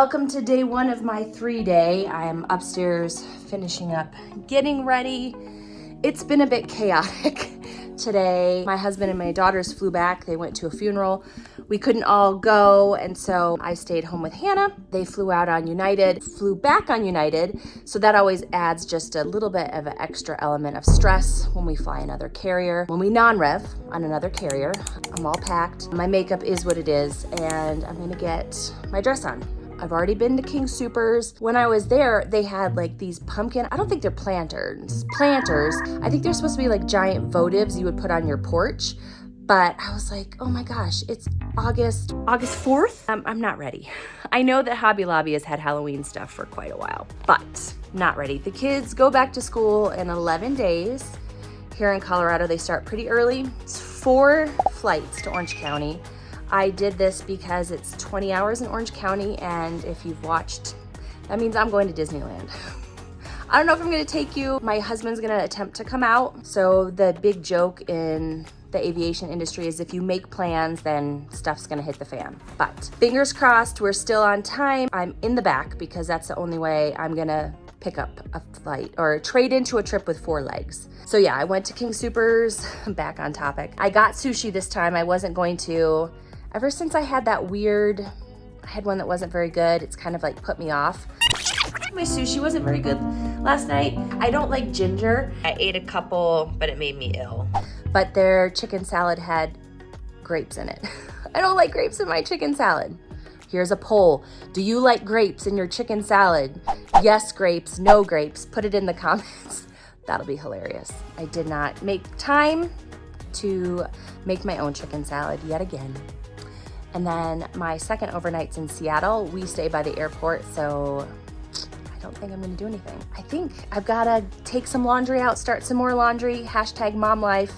Welcome to day one of my 3-day. I am upstairs finishing up, getting ready. It's been a bit chaotic today. My husband and my daughters flew back. They went to a funeral. We couldn't all go, and so I stayed home with Hannah. They flew out on United, flew back on United, so that always adds just a little bit of an extra element of stress when we fly another carrier. When we non-rev on another carrier, I'm all packed. My makeup is what it is, and I'm gonna get my dress on. I've already been to King Soopers. When I was there, they had like these pumpkin, I don't think they're planters. I think they're supposed to be like giant votives you would put on your porch. But I was like, oh my gosh, it's August 4th? I'm not ready. I know that Hobby Lobby has had Halloween stuff for quite a while, but not ready. The kids go back to school in 11 days. Here in Colorado, they start pretty early. It's 4 flights to Orange County. I did this because it's 20 hours in Orange County, and if you've watched, that means I'm going to Disneyland. I don't know if I'm gonna take you. My husband's gonna attempt to come out. So the big joke in the aviation industry is if you make plans, then stuff's gonna hit the fan. But fingers crossed, we're still on time. I'm in the back because that's the only way I'm gonna pick up a flight or trade into a trip with 4 legs. So yeah, I went to King Soopers, back on topic. I got sushi this time. I wasn't going to. Ever since I had that weird, I had one that wasn't very good. It's kind of like put me off. My sushi wasn't very good last night. I don't like ginger. I ate a couple, but it made me ill. But their chicken salad had grapes in it. I don't like grapes in my chicken salad. Here's a poll. Do you like grapes in your chicken salad? Yes, grapes, no grapes. Put it in the comments. That'll be hilarious. I did not make time to make my own chicken salad yet again. And then my second overnight's in Seattle. We stay by the airport, so I don't think I'm gonna do anything. I think I've gotta take some laundry out, start some more laundry, #momlife,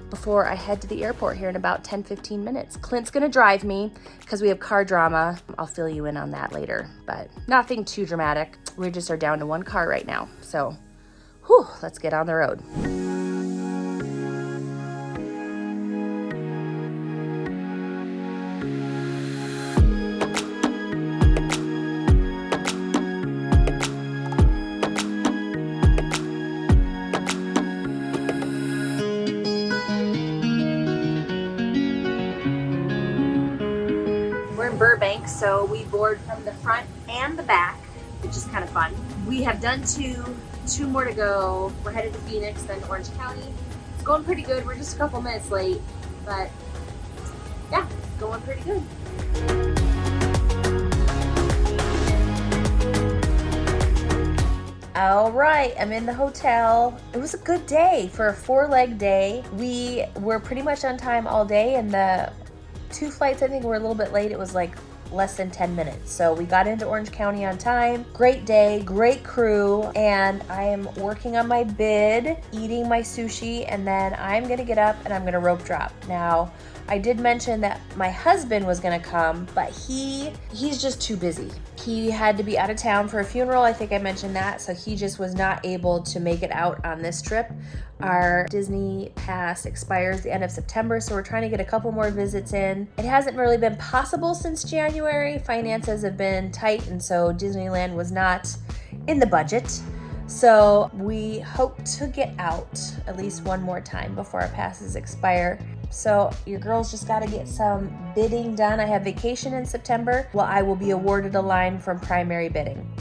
before I head to the airport here in about 10-15 minutes. Clint's gonna drive me because we have car drama. I'll fill you in on that later, but nothing too dramatic. We just are down to 1 car right now. So, whew, let's get on the road. Burbank, so we board from the front and the back, which is kind of fun. We have done two more to go. We're headed to Phoenix, then to Orange County. It's going pretty good. We're just a couple minutes late, but yeah, it's going pretty good. All right, I'm in the hotel. It was a good day for a 4-leg day. We were pretty much on time all day, and the 2 flights, I think, were a little bit late. It was like less than 10 minutes. So we got into Orange County on time. Great day, great crew. And I am working on my bid, eating my sushi, and then I'm gonna get up and I'm gonna rope drop. Now, I did mention that my husband was gonna come, but he's just too busy. He had to be out of town for a funeral. I think I mentioned that. So he just was not able to make it out on this trip. Our Disney pass expires the end of September, so we're trying to get a couple more visits in. It hasn't really been possible since January. Finances have been tight, and so Disneyland was not in the budget. So we hope to get out at least one more time before our passes expire. So your girls just got to get some bidding done. I have vacation in September. Well, I will be awarded a line from primary bidding.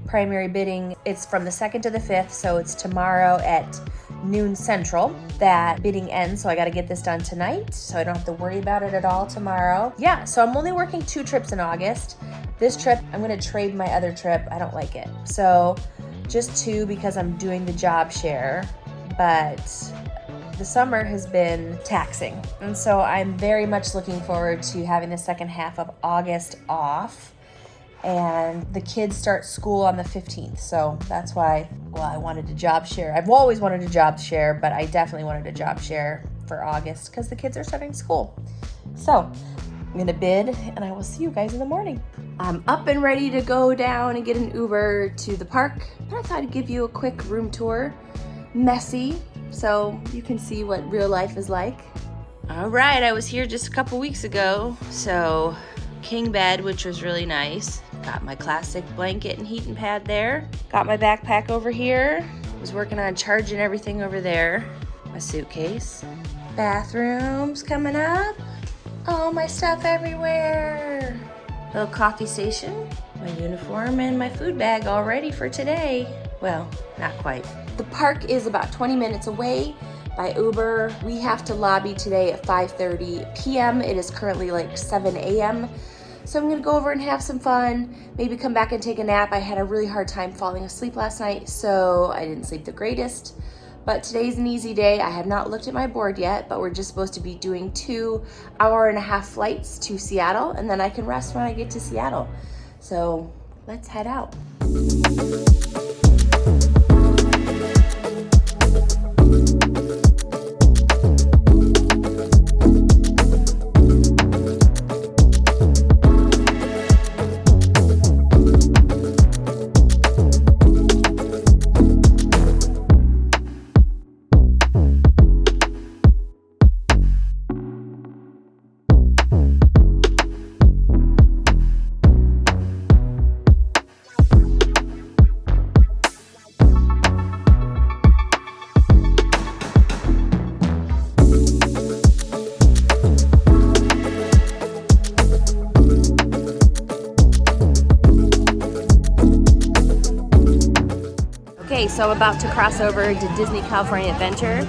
Primary bidding, it's from the 2nd to the 5th, so it's tomorrow at noon Central that bidding ends. So I got to get this done tonight so I don't have to worry about it at all tomorrow. Yeah, so I'm only working 2 trips in August. This trip, I'm going to trade my other trip. I don't like it. So just 2 because I'm doing the job share, but the summer has been taxing. And so I'm very much looking forward to having the second half of August off. And the kids start school on the 15th. So that's why, well, I wanted to job share. I've always wanted to job share, but I definitely wanted to job share for August because the kids are starting school. So I'm gonna bid and I will see you guys in the morning. I'm up and ready to go down and get an Uber to the park. But I thought I'd give you a quick room tour. Messy, so you can see what real life is like. All right, I was here just a couple weeks ago, so king bed, which was really nice. Got my classic blanket and heating pad there. Got my backpack over here. Was working on charging everything over there. My suitcase. Bathrooms coming up. All my stuff everywhere. Little coffee station. My uniform and my food bag all ready for today. Well, not quite. The park is about 20 minutes away by Uber. We have to lobby today at 5:30 p.m. It is currently like 7 a.m. So I'm gonna go over and have some fun, maybe come back and take a nap. I had a really hard time falling asleep last night, so I didn't sleep the greatest. But today's an easy day. I have not looked at my board yet, but we're just supposed to be doing 2-hour-and-a-half flights to Seattle, and then I can rest when I get to Seattle. So let's head out. Okay, so I'm about to cross over to Disney California Adventure.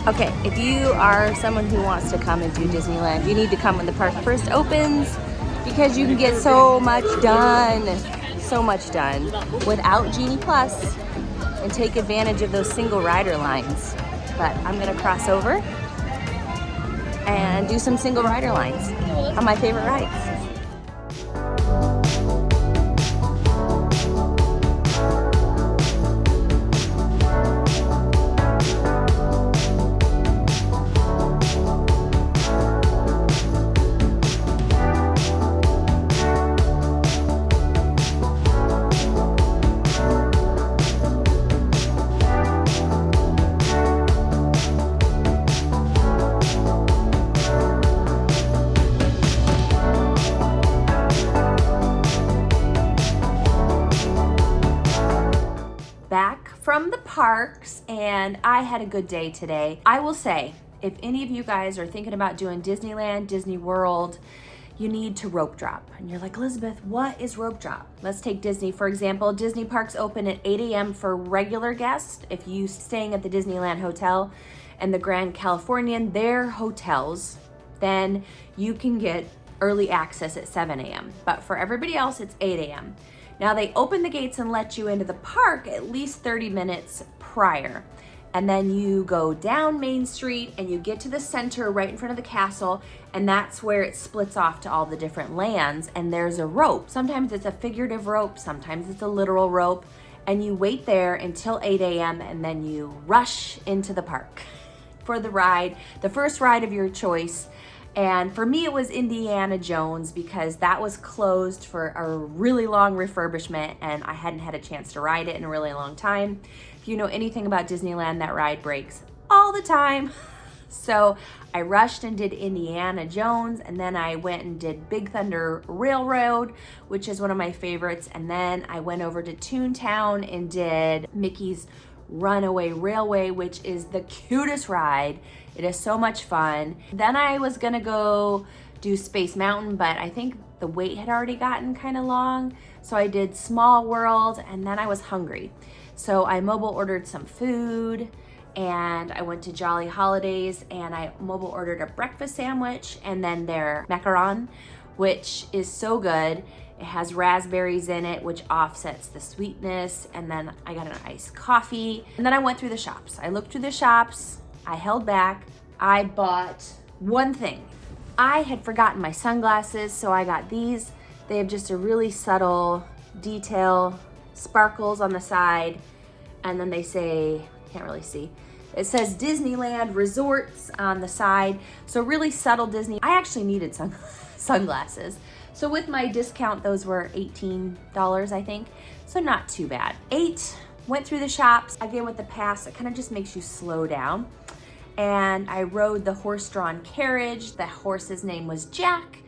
Okay, if you are someone who wants to come and do Disneyland, you need to come when the park first opens because you can get so much done without Genie Plus and take advantage of those single rider lines. But I'm gonna cross over and do some single rider lines on my favorite rides. Back from the parks, and I had a good day today. I will say, if any of you guys are thinking about doing Disneyland, Disney World, you need to rope drop. And you're like, Elizabeth, what is rope drop? Let's take Disney, for example. Disney parks open at 8 a.m. for regular guests. If you staying at the Disneyland Hotel and the Grand Californian, their hotels, then you can get early access at 7 a.m. But for everybody else, it's 8 a.m. Now they open the gates and let you into the park at least 30 minutes prior. And then you go down Main Street and you get to the center right in front of the castle, and that's where it splits off to all the different lands, and there's a rope. Sometimes it's a figurative rope, sometimes it's a literal rope, and you wait there until 8 a.m. and then you rush into the park for the ride, the first ride of your choice. And for me, it was Indiana Jones because that was closed for a really long refurbishment and I hadn't had a chance to ride it in a really long time. If you know anything about Disneyland, that ride breaks all the time. So I rushed and did Indiana Jones, and then I went and did Big Thunder Railroad, which is one of my favorites. And then I went over to Toontown and did Mickey's Runaway Railway, which is the cutest ride. It is so much fun. Then I was gonna go do Space Mountain, but I think the wait had already gotten kind of long. So I did Small World, and then I was hungry. So I mobile ordered some food, and I went to Jolly Holidays and I mobile ordered a breakfast sandwich and then their macaron, which is so good. It has raspberries in it, which offsets the sweetness. And then I got an iced coffee. And then I went through the shops. I looked through the shops. I held back. I bought one thing. I had forgotten my sunglasses, so I got these. They have just a really subtle detail, sparkles on the side. And then they say, can't really see. It says Disneyland Resorts on the side. So really subtle Disney. I actually needed sunglasses. So with my discount, those were $18, I think. So not too bad. Went through the shops. Again, with the pass, it kind of just makes you slow down. And I rode the horse-drawn carriage. The horse's name was Jack.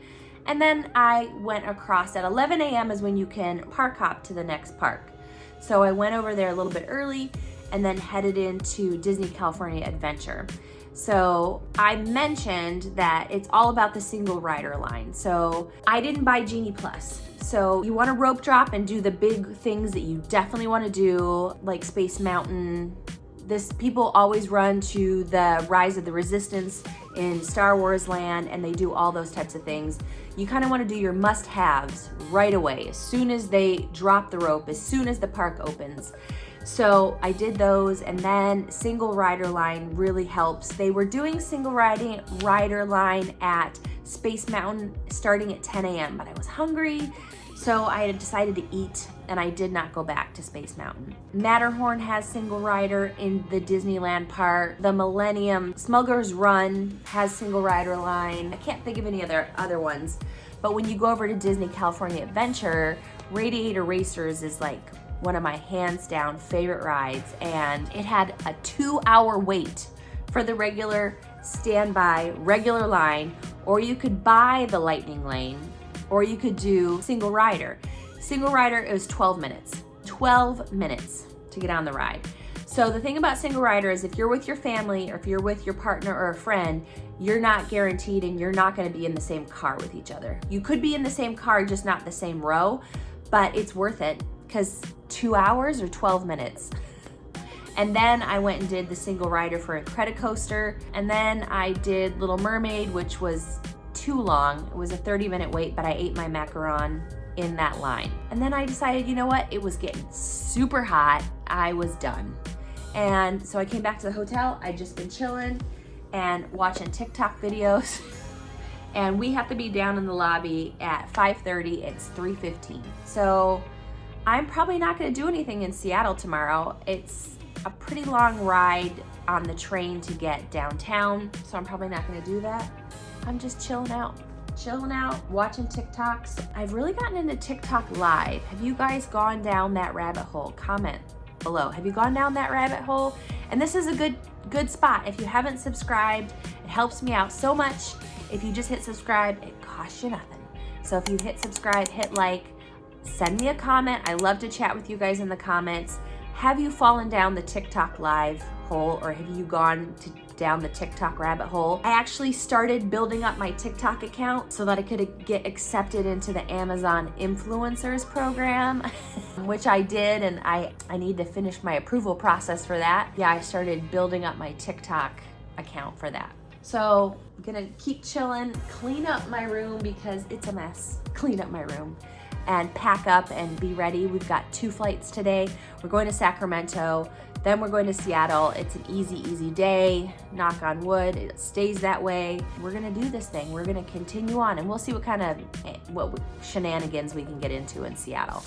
And then I went across at 11 a.m. is when you can park hop to the next park. So I went over there a little bit early and then headed into Disney California Adventure. So I mentioned that it's all about the single rider line. So I didn't buy Genie Plus. So you want to rope drop and do the big things that you definitely want to do, like Space Mountain. People always run to the Rise of the Resistance in Star Wars Land, and they do all those types of things. You kind of want to do your must-haves right away, as soon as they drop the rope, as soon as the park opens. So I did those, and then single rider line really helps. They were doing single rider line at Space Mountain starting at 10 a.m., but I was hungry, so I had decided to eat, and I did not go back to Space Mountain. Matterhorn has single rider in the Disneyland park. The Millennium Smuggler's Run has single rider line. I can't think of any other ones, but when you go over to Disney California Adventure, Radiator Racers is like one of my hands down favorite rides, and it had a 2-hour wait for the regular standby, regular line, or you could buy the Lightning Lane, or you could do single rider. Single rider, it was 12 minutes. 12 minutes to get on the ride. So the thing about single rider is if you're with your family or if you're with your partner or a friend, you're not guaranteed and you're not gonna be in the same car with each other. You could be in the same car, just not the same row, but it's worth it because 2 hours or 12 minutes. And then I went and did the single rider for Incredicoaster. And then I did Little Mermaid, which was too long. It was a 30-minute wait, but I ate my macaron in that line. And then I decided, you know what? It was getting super hot. I was done. And so I came back to the hotel. I'd just been chilling and watching TikTok videos. And we have to be down in the lobby at 5:30. It's 3:15. So I'm probably not gonna do anything in Seattle tomorrow. It's a pretty long ride on the train to get downtown, so I'm probably not gonna do that. I'm just chilling out, watching TikToks. I've really gotten into TikTok Live. Have you guys gone down that rabbit hole? Comment below. Have you gone down that rabbit hole? And this is a good spot. If you haven't subscribed, it helps me out so much. If you just hit subscribe, it costs you nothing. So if you hit subscribe, hit like, send me a comment. I love to chat with you guys in the comments. Have you fallen down the TikTok Live hole, or have you gone down the TikTok rabbit hole? I actually started building up my TikTok account so that I could get accepted into the Amazon Influencers program, which I did, and I need to finish my approval process for that. Yeah, I started building up my TikTok account for that. So I'm gonna keep chilling, clean up my room because it's a mess. Clean up my room and pack up and be ready. We've got 2 flights today. We're going to Sacramento, then we're going to Seattle. It's an easy day, knock on wood, it stays that way. We're gonna do this thing. We're gonna continue on, and we'll see what shenanigans we can get into in Seattle.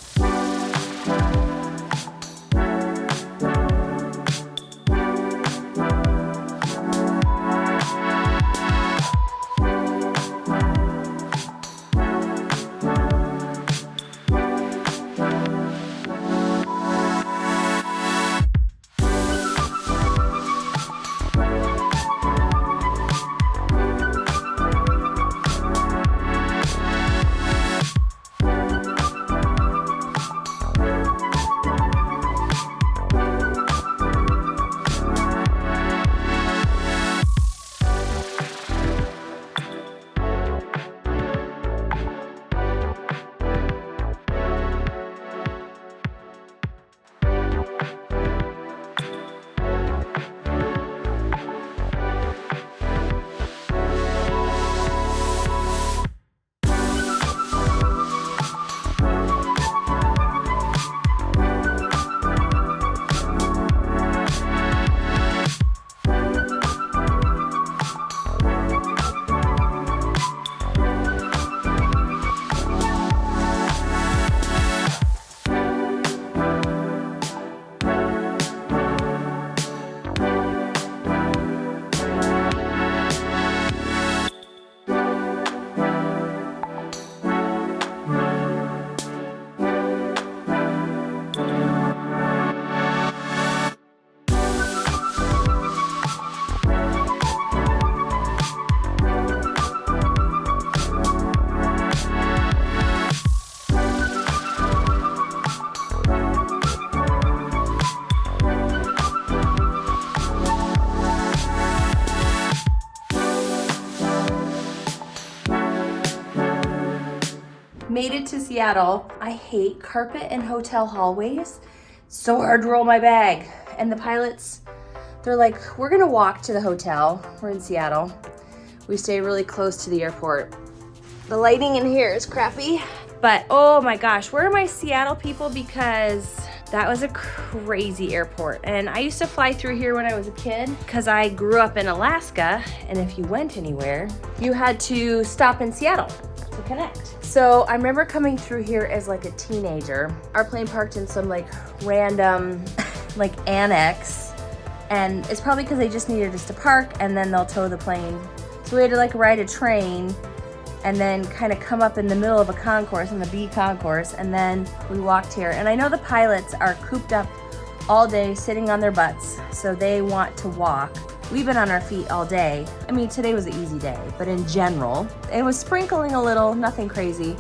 to Seattle. I hate carpet and hotel hallways. It's so hard to roll my bag. And the pilots, they're like, we're gonna walk to the hotel. We're in Seattle. We stay really close to the airport. The lighting in here is crappy, but oh my gosh, where are my Seattle people? Because that was a crazy airport. And I used to fly through here when I was a kid because I grew up in Alaska. And if you went anywhere, you had to stop in Seattle to connect. So I remember coming through here as like a teenager. Our plane parked in some like random like annex. And it's probably because they just needed us to park and then they'll tow the plane. So we had to like ride a train and then kind of come up in the middle of a concourse, in the B concourse, and then we walked here. And I know the pilots are cooped up all day sitting on their butts, so they want to walk. We've been on our feet all day. I mean, today was an easy day, but in general, it was sprinkling a little, nothing crazy.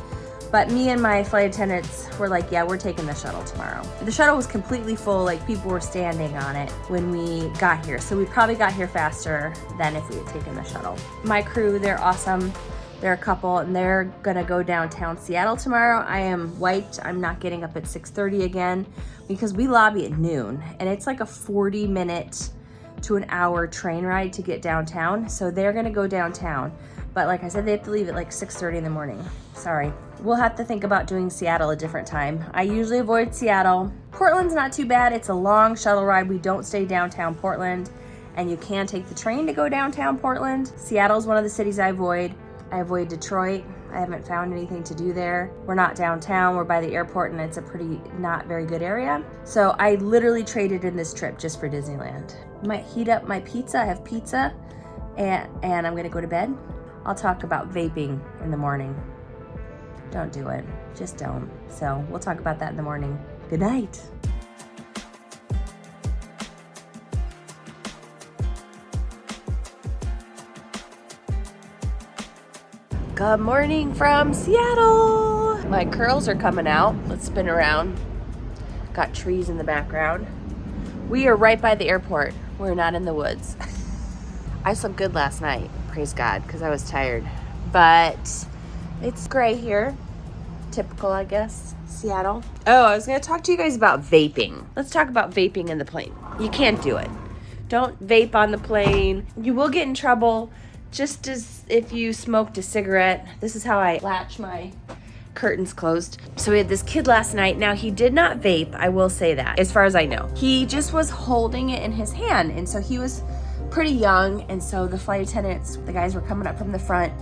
But me and my flight attendants were like, yeah, we're taking the shuttle tomorrow. The shuttle was completely full, like people were standing on it when we got here. So we probably got here faster than if we had taken the shuttle. My crew, they're awesome. They're a couple and they're gonna go downtown Seattle tomorrow. I am wiped. I'm not getting up at 6:30 again because we lobby at noon and it's like a 40-minute to an hour train ride to get downtown. So they're gonna go downtown. But like I said, they have to leave at like 6:30 in the morning. Sorry. We'll have to think about doing Seattle a different time. I usually avoid Seattle. Portland's not too bad. It's a long shuttle ride. We don't stay downtown Portland and you can take the train to go downtown Portland. Seattle's one of the cities I avoid. I avoid Detroit. I haven't found anything to do there. We're not downtown, we're by the airport and it's a pretty not very good area. So I literally traded in this trip just for Disneyland. Might heat up my pizza, I have pizza and I'm gonna go to bed. I'll talk about vaping in the morning. Don't do it, just don't. So we'll talk about that in the morning. Good night. Good morning from Seattle. My curls are coming out. Let's spin around. Got trees in the background. We are right by the airport. We're not in the woods. I slept good last night, praise God, because I was tired. But it's gray here. Typical, I guess, Seattle. Oh, I was gonna talk to you guys about vaping. Let's talk about vaping in the plane. You can't do it. Don't vape on the plane. You will get in trouble. Just as if you smoked a cigarette. This is how I latch my curtains closed. So we had this kid last night. Now he did not vape, I will say that, as far as I know. He just was holding it in his hand. And so he was pretty young. And so the flight attendants, the guys were coming up from the front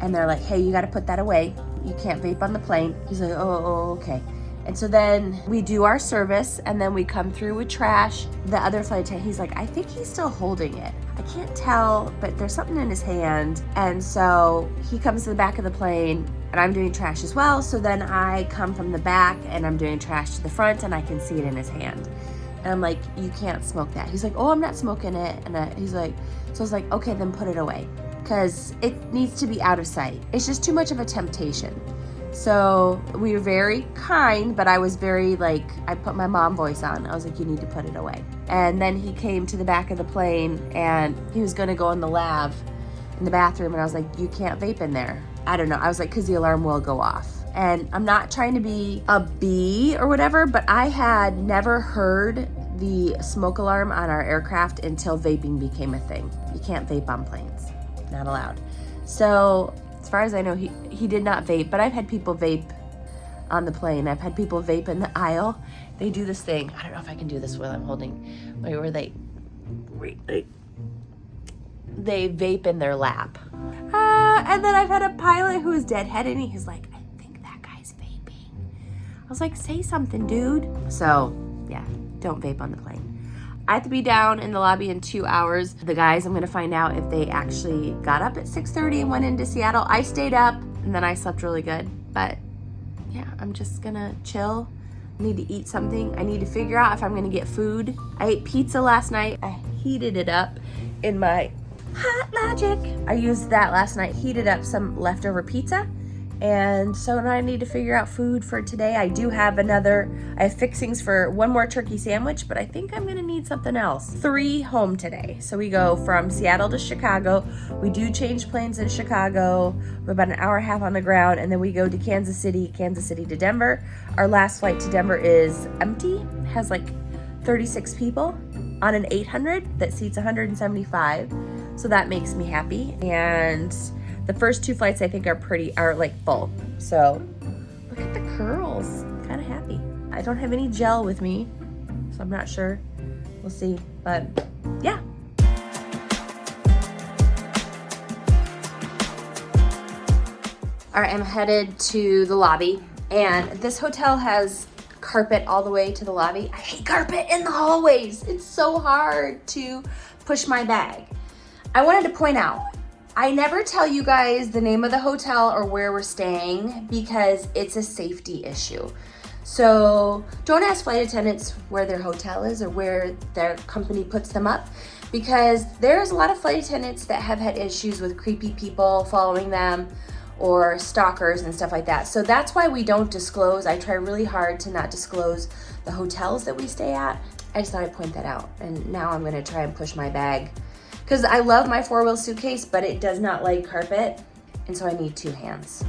and they're like, hey, you gotta put that away. You can't vape on the plane. He's like, oh, okay. And so then we do our service and then we come through with trash. The other flight attendant, he's like, I think he's still holding it. I can't tell, but there's something in his hand. And so he comes to the back of the plane and I'm doing trash as well. So then I come from the back and I'm doing trash to the front and I can see it in his hand. And I'm like, you can't smoke that. He's like, oh, I'm not smoking it. And he's like, so I was like, okay, then put it away. Because it needs to be out of sight. It's just too much of a temptation. So we were very kind, but I was very like, I put my mom voice on. I was like, you need to put it away. And then he came to the back of the plane and he was gonna go in the lav, in the bathroom. And I was like, you can't vape in there. I don't know. I was like, cause the alarm will go off. And I'm not trying to be a bee or whatever, but I had never heard the smoke alarm on our aircraft until vaping became a thing. You can't vape on planes, not allowed. So as far as I know, he did not vape, but I've had people vape on the plane. I've had people vape in the aisle. They do this thing. I don't know if I can do this while I'm holding, where they vape in their lap. And then I've had a pilot who is deadheaded and he's like, I think that guy's vaping. I was like, say something, dude. So yeah, don't vape on the plane. I have to be down in the lobby in 2 hours. The guys, I'm gonna find out if they actually got up at 6:30 and went into Seattle. I stayed up and then I slept really good. But yeah, I'm just gonna chill. I need to eat something. I need to figure out if I'm gonna get food. I ate pizza last night. I heated it up in my Hot Magic. I used that last night, heated up some leftover pizza And so now I need to figure out food for today. I have fixings for one more turkey sandwich, but I think I'm gonna need something else. 3 home today. So we go from Seattle to Chicago. We do change planes in Chicago. We're about an hour and a half on the ground, and then we go to Kansas City to Denver. Our last flight to Denver is empty, has like 36 people on an 800 that seats 175. So that makes me happy. And the first 2 flights I think are like full. So look at the curls, kind of happy. I don't have any gel with me, so I'm not sure. We'll see, but yeah. All right, I'm headed to the lobby, and this hotel has carpet all the way to the lobby. I hate carpet in the hallways. It's so hard to push my bag. I wanted to point out, I never tell you guys the name of the hotel or where we're staying because it's a safety issue. So don't ask flight attendants where their hotel is or where their company puts them up, because there's a lot of flight attendants that have had issues with creepy people following them or stalkers and stuff like that. So that's why we don't disclose. I try really hard to not disclose the hotels that we stay at. I just thought I'd point that out. And now I'm gonna try and push my bag, because I love my 4-wheel suitcase, but it does not like carpet, and so I need 2 hands.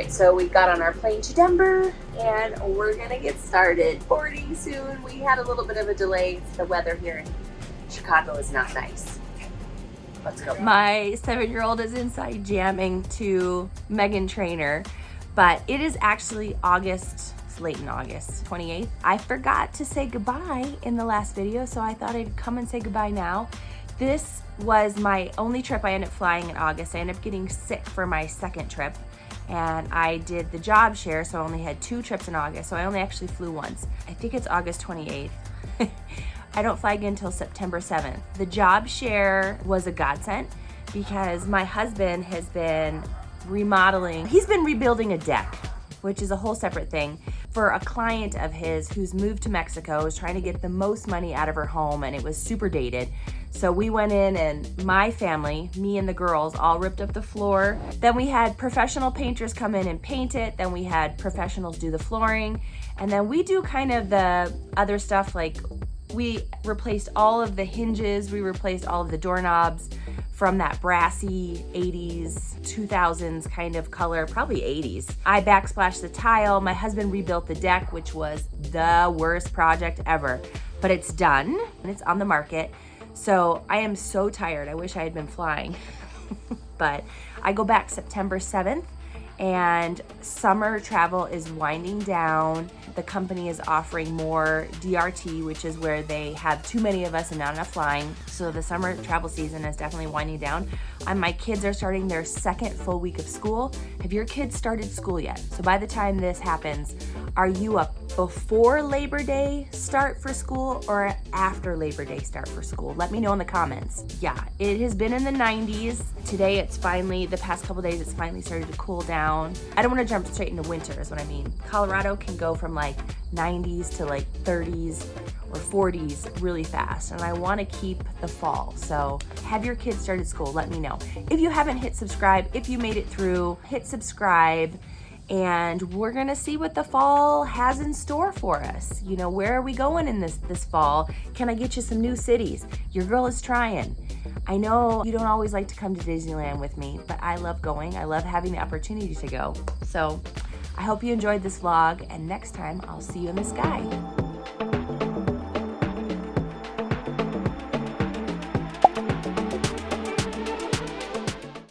So we got on our plane to Denver, and we're gonna get started boarding soon. We had a little bit of a delay. The weather here in Chicago is not nice. Let's go. My 7-year-old is inside jamming to Meghan Trainor, but it is actually August, it's late in August, 28th. I forgot to say goodbye in the last video, so I thought I'd come and say goodbye now. This was my only trip I ended up flying in August. I ended up getting sick for my 2nd trip, and I did the job share, so I only had 2 trips in August, so I only actually flew once. I think it's August 28th. I don't fly again until September 7th. The job share was a godsend because my husband has been remodeling. He's been rebuilding a deck, which is a whole separate thing, for a client of his who's moved to Mexico, is trying to get the most money out of her home, and it was super dated. So we went in, and my family, me and the girls, all ripped up the floor. Then we had professional painters come in and paint it. Then we had professionals do the flooring. And then we do kind of the other stuff, like we replaced all of the hinges. We replaced all of the doorknobs from that brassy 80s, 2000s kind of color, probably 80s. I backsplashed the tile. My husband rebuilt the deck, which was the worst project ever, but it's done and it's on the market. So I am so tired. I wish I had been flying, but I go back September 7th, and summer travel is winding down. The company is offering more DRT, which is where they have too many of us and not enough flying. So the summer travel season is definitely winding down. My kids are starting their 2nd full week of school. Have your kids started school yet? So by the time this happens, are you a before Labor Day start for school or after Labor Day start for school? Let me know in the comments. Yeah, it has been in the 90s. Today it's finally, the past couple days, it's finally started to cool down. I don't want to jump straight into winter is what I mean. Colorado can go from like 90s to like 30s or 40s really fast, and I want to keep the fall. So have your kids started school? Let me know. If you haven't hit subscribe, if you made it through, hit subscribe, and we're gonna see what the fall has in store for us. You know, where are we going in this fall? Can I get you some new cities? Your girl is trying. I know you don't always like to come to Disneyland with me, but I love going. I love having the opportunity to go. So I hope you enjoyed this vlog, and next time I'll see you in the sky.